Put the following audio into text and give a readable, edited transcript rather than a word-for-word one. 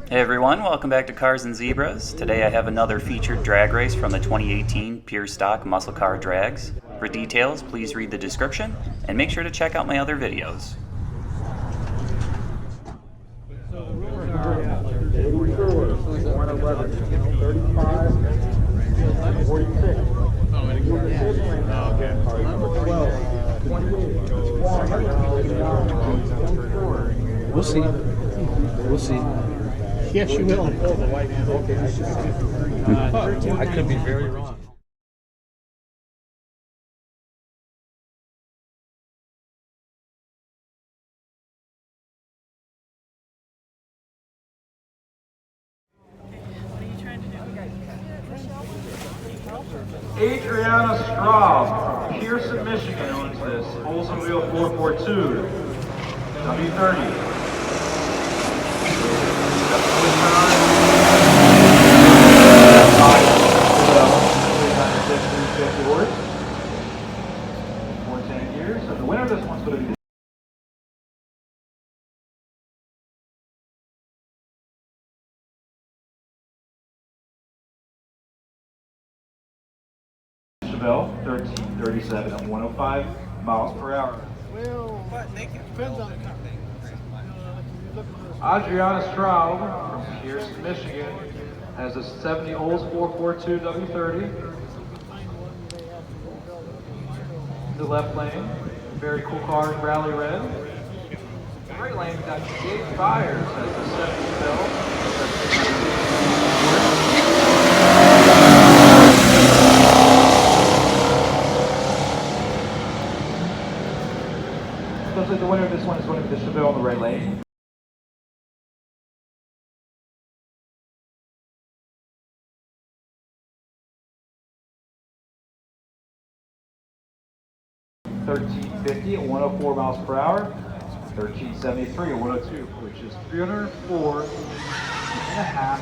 Hey everyone, welcome back to Cars and Zebras. Today I have another featured drag race from the 2018 Pure Stock Muscle Car Drags. For details, please read the description and make sure to check out my other videos. We'll see. We'll see. Yes, you will. I could be very wrong. Adriana Straub from Pearson, Michigan owns this Oldsmobile 442 W30. For 10 years, and the winner of this one's going to be Chevelle 1337 at 105 miles per hour. Adriana Straub from Pearson, Michigan has a 70 Olds 442 W30. The left lane, very cool car in rally red. The right lane, we got Gabe Byers has the 70 Chevelle. Looks like the winner of this one is going to be the Chevelle on the right lane. $13.50 at 104 miles per hour. $13.73 at 102, which is 304.5